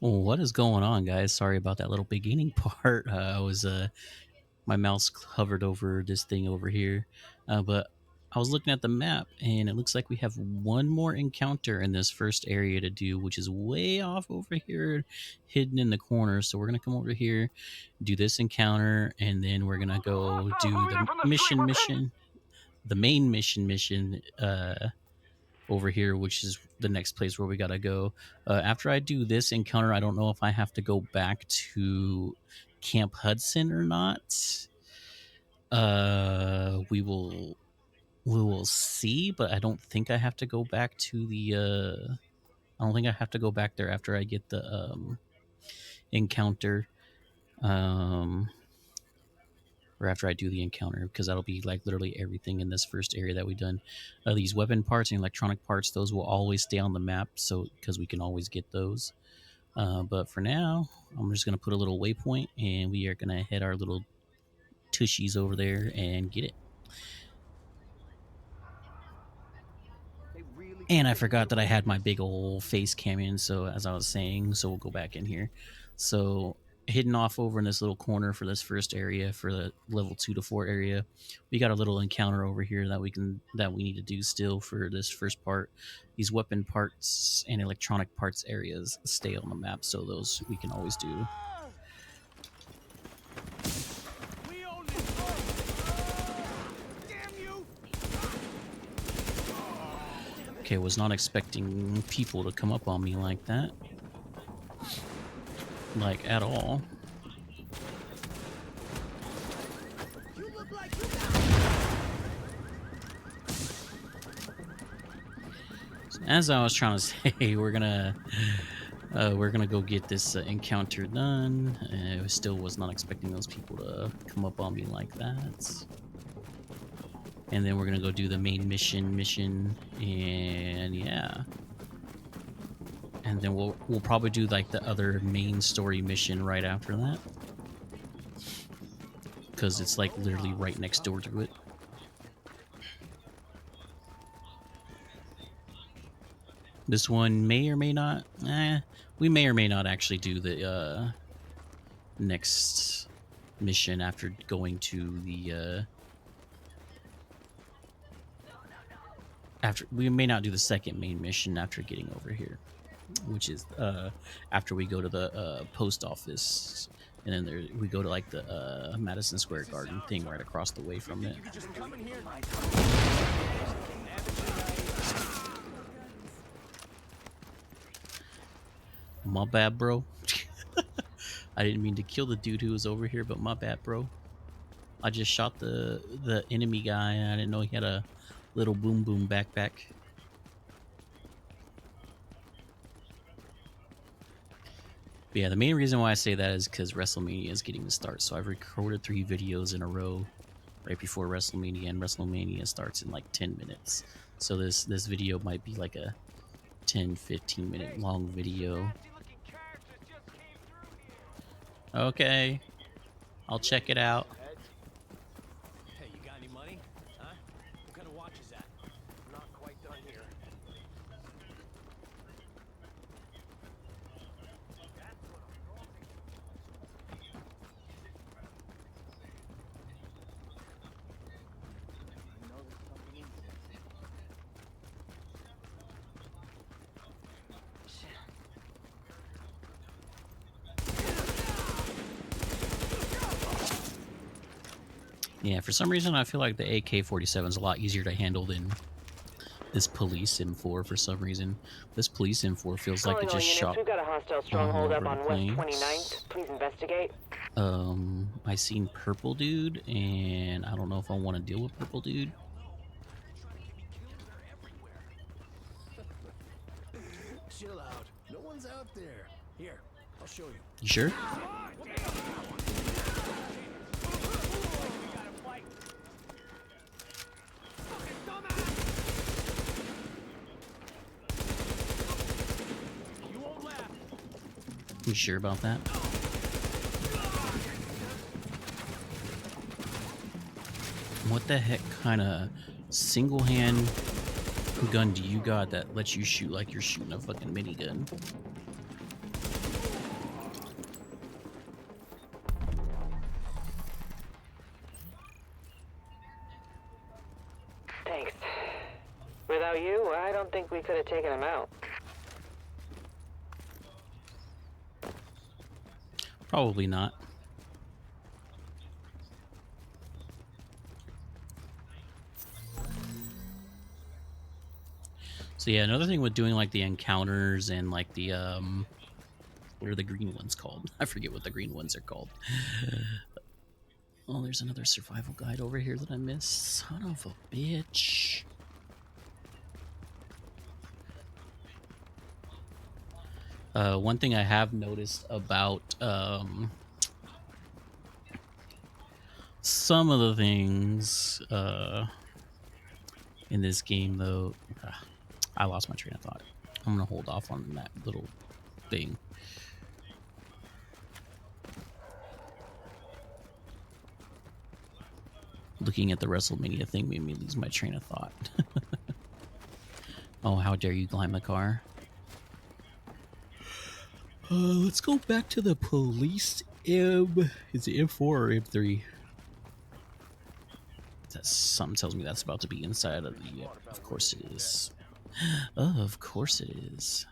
Oh, what is going on, guys? Sorry about that little beginning part. I was my mouse hovered over this thing over here, but I was looking at the map, and it looks like we have one more encounter in this first area to do, which is way off over here, hidden in the corner. So we're gonna come over here, do this encounter, and then we're gonna go Hostiles do moving in the from the street. mission, the main mission. Over here, which is the next place where we gotta go. After I do this encounter, I don't know if I have to go back to Camp Hudson or not. We will see, but I don't think I have to go back to the. I don't think I have to go back there after I get the encounter. Um, or after I do the encounter, because that'll be like literally everything in this first area that we've done. These weapon parts and electronic parts, those will always stay on the map, so because we can always get those. But for now, I'm just gonna put a little waypoint, and we are gonna head our little tushies over there and get it. And I forgot that I had my big old face cam in, so as I was saying, so we'll go back in here. So hidden off over in this little corner for this first area, for the level 2 to 4 area, we got a little encounter over here that we need to do still for this first part. These weapon parts and electronic parts areas stay on the map, so those we can always do. Okay, was not expecting people to come up on me like that. Like, at all. So as I was trying to say, we're gonna go get this encounter done. I still was not expecting those people to come up on me like that. And then we're gonna go do the main mission, and yeah. And then we'll probably do like the other main story mission right after that, because it's like literally right next door to it. This one may or may not. We may or may not actually do the next mission after going to the. After we may not do the second main mission after getting over here, which is after we go to the post office, and then we go to like the Madison Square Garden thing right across the way from it. My bad, bro. I didn't mean to kill the dude who was over here, but my bad, bro. I just shot the enemy guy, and I didn't know he had a little boom boom backpack. But yeah, the main reason why I say that is because WrestleMania is getting to start. So I've recorded 3 videos in a row right before WrestleMania, and WrestleMania starts in like 10 minutes. So this video might be like a 10-15 minute long video. Okay, I'll check it out. Hey, you got any money? Huh? What kind of watch is that? Not quite done here. Yeah, for some reason I feel like the AK-47 is a lot easier to handle than this police M4 for some reason. This police M4 feels like it just shot. We've got a hostile stronghold up on West planes. 29th. Please investigate. I seen Purple Dude, and I don't know if I want to deal with Purple Dude. Chill out. No one's out there. Here, I'll show you. You sure? You sure about that? What the heck kind of single hand gun do you got that lets you shoot like you're shooting a fucking minigun? Without you, I don't think we could have taken him out. Probably not. So yeah, another thing with doing like the encounters and like the what are the green ones called? I forget what the green ones are called. Oh, there's another survival guide over here that I missed. Son of a bitch. One thing I have noticed about some of the things in this game, though, I lost my train of thought. I'm gonna hold off on that little thing. Looking at the WrestleMania thing made me lose my train of thought. Oh, how dare you climb the car? Let's go back to the police M. Is it M4 or M3? Something tells me that's about to be inside of the... Of course it is. Oh, of course it is.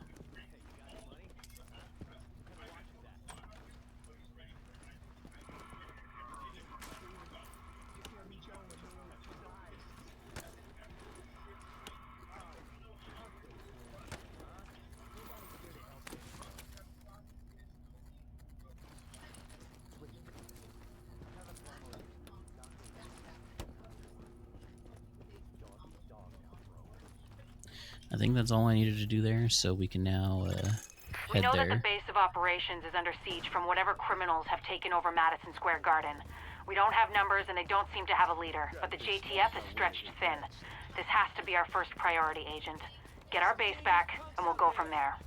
I think that's all I needed to do there, so we can now We head know that there. the base of operations is under siege from whatever criminals have taken over Madison Square Garden. We don't have numbers and they don't seem to have a leader, but the JTF is stretched thin. This has to be our first priority, Agent. Get our base back, and we'll go from there.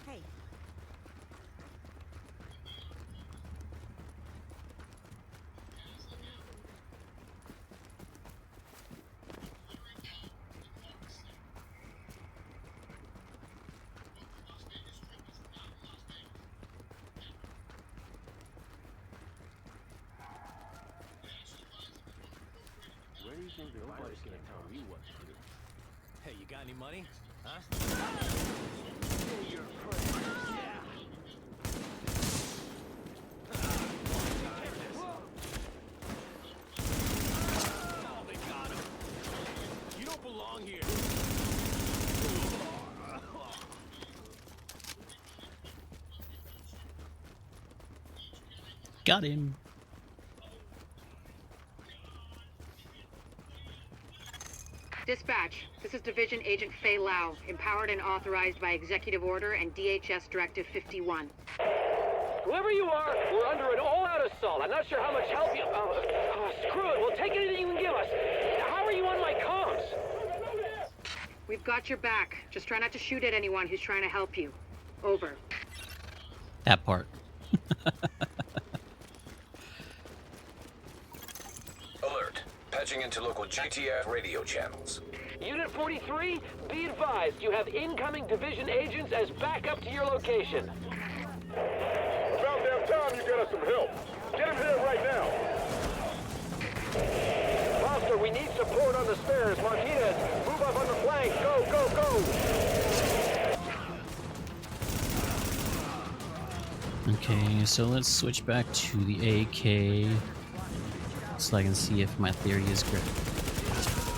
Hey. Where do you think nobody's gonna tell me what to do? Hey, you got any money? Huh? Oh, they got him. You don't belong here. Got him. Dispatch, this is Division Agent Fei Lau, empowered and authorized by Executive Order and DHS Directive 51. Whoever you are, we're under an all-out assault. I'm not sure how much help you... screw it. We'll take anything you can give us. How are you on my comms? We've got your back. Just try not to shoot at anyone who's trying to help you. Over. That part. Alert. Patching into local GTF radio channels. Unit 43, be advised. You have incoming division agents as backup to your location. About damn time you get us some help. Get him here right now. Foster, we need support on the stairs. Martinez, move up on the flank. Go, go, go. Okay, so let's switch back to the AK so I can see if my theory is correct.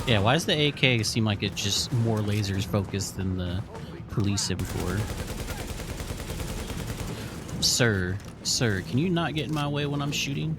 Yeah, why does the AK seem like it's just more lasers focused than the police M4? Sir, can you not get in my way when I'm shooting?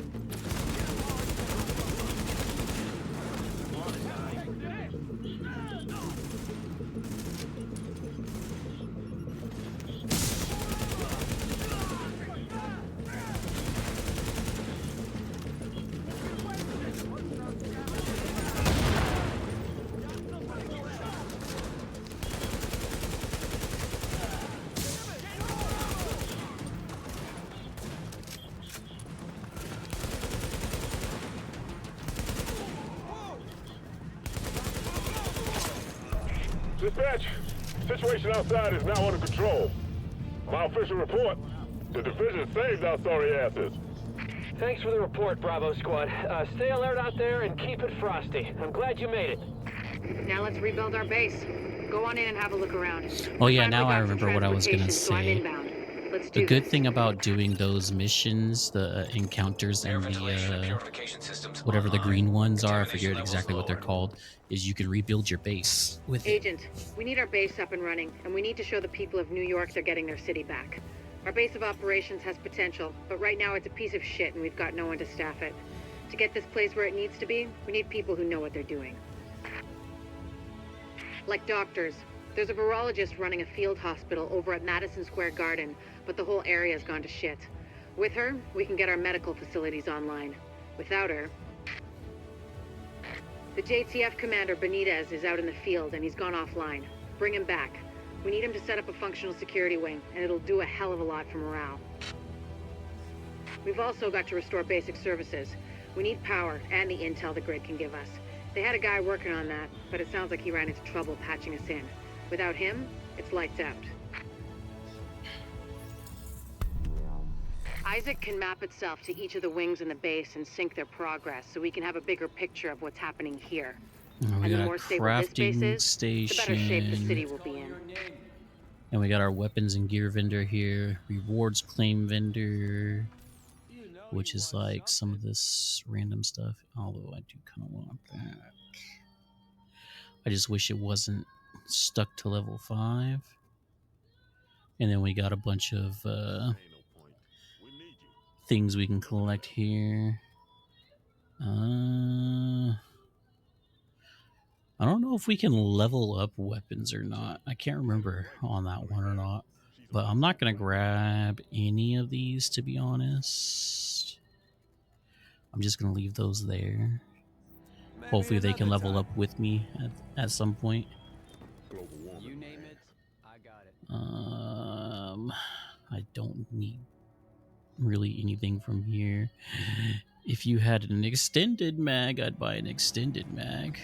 Dispatch, situation outside is now under control. My official report, the division saved our sorry asses. Thanks for the report, Bravo Squad. Stay alert out there and keep it frosty. I'm glad you made it. Now let's rebuild our base. Go on in and have a look around. Oh yeah, Finally now I got some remember what I was gonna transportation, so I'm say. inbound. Let's The do good this. thing about doing those missions, the encounters Air and ventilation and the purification systems whatever the online. green ones are, I Contamination forget levels exactly what they're lower. called, is you can rebuild your base with it. Agent, we need our base up and running, and we need to show the people of New York they're getting their city back. Our base of operations has potential, but right now it's a piece of shit and we've got no one to staff it. To get this place where it needs to be, we need people who know what they're doing. Like doctors. There's a virologist running a field hospital over at Madison Square Garden, but the whole area's gone to shit. With her, we can get our medical facilities online. Without her... The JTF commander, Benitez, is out in the field and he's gone offline. Bring him back. We need him to set up a functional security wing, and it'll do a hell of a lot for morale. We've also got to restore basic services. We need power and the intel the grid can give us. They had a guy working on that, but it sounds like he ran into trouble patching us in. Without him, it's lights out. Isaac can map itself to each of the wings in the base and sync their progress, so we can have a bigger picture of what's happening here. We And the got a more stable this base crafting is, the better shape the city station, will be in. and we got our weapons and gear vendor here, rewards claim vendor, which is like some of this random stuff, although I do kind of want that. I just wish it wasn't stuck to level 5. And then we got a bunch of things we can collect here. I don't know if we can level up weapons or not. I can't remember on that one or not. But I'm not going to grab any of these, to be honest. I'm just going to leave those there. Hopefully they can level up with me at some point. You name it, I got it. I don't need really anything from here. If you had an extended mag, I'd buy an extended mag.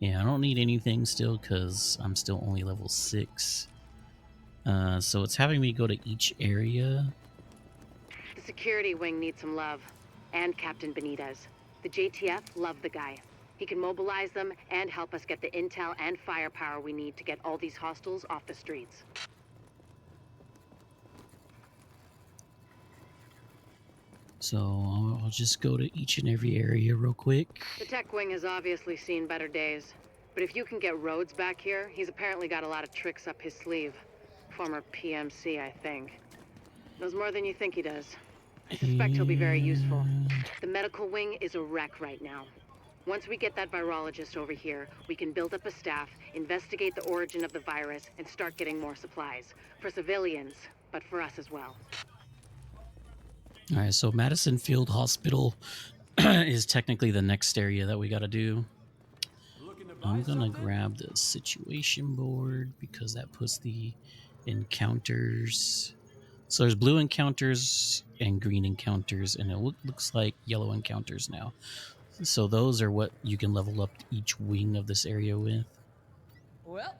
Yeah, I don't need anything still because I'm still only level 6. So it's having me go to each area. The security wing needs some love. And Captain Benitez. The JTF love the guy. He can mobilize them and help us get the intel and firepower we need to get all these hostiles off the streets. So I'll just go to each and every area real quick. The tech wing has obviously seen better days. But if you can get Rhodes back here, he's apparently got a lot of tricks up his sleeve. Former PMC, I think. Knows more than you think he does. I suspect he'll be very useful. The medical wing is a wreck right now. Once we get that virologist over here, we can build up a staff, investigate the origin of the virus, and start getting more supplies. For civilians, but for us as well. All right, so Madison Field Hospital is technically the next area that we got to do. I'm going to grab the situation board because that puts the encounters. So there's blue encounters and green encounters, and it looks like yellow encounters now. So those are what you can level up each wing of this area with. Well,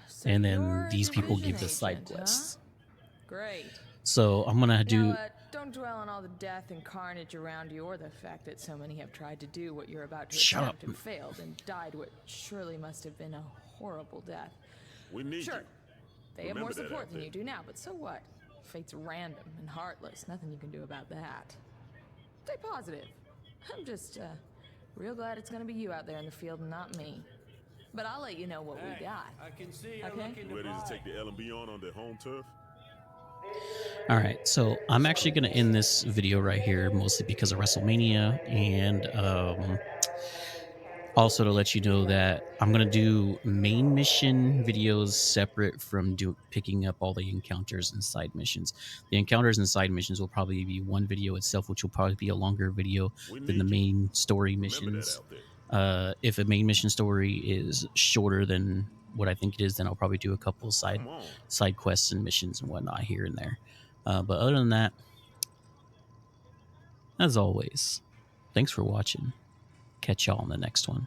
so And then you're these the people vision give the side agent, quests. Huh? Great. So I'm going to do... Now, don't dwell on all the death and carnage around you, or the fact that so many have tried to do what you're about to Shut attempt up. and failed, and died what surely must have been a horrible death. We need Sure, you. they have more Remember that support out than there. you do now, but so what? Fate's random and heartless. Nothing you can do about that. Stay positive. I'm just real glad it's gonna be you out there in the field and not me. But I'll let you know what we got. I can see you Okay. looking You ready to buy. take the L&B on their home turf? All right, so I'm actually going to end this video right here, mostly because of WrestleMania, and also to let you know that I'm going to do main mission videos separate from picking up all the encounters and side missions. The encounters and side missions will probably be one video itself, which will probably be a longer video than the main story missions. If a main mission story is shorter than what I think it is, then I'll probably do a couple of side quests and missions and whatnot here and there. But other than that, as always, thanks for watching. Catch y'all in the next one.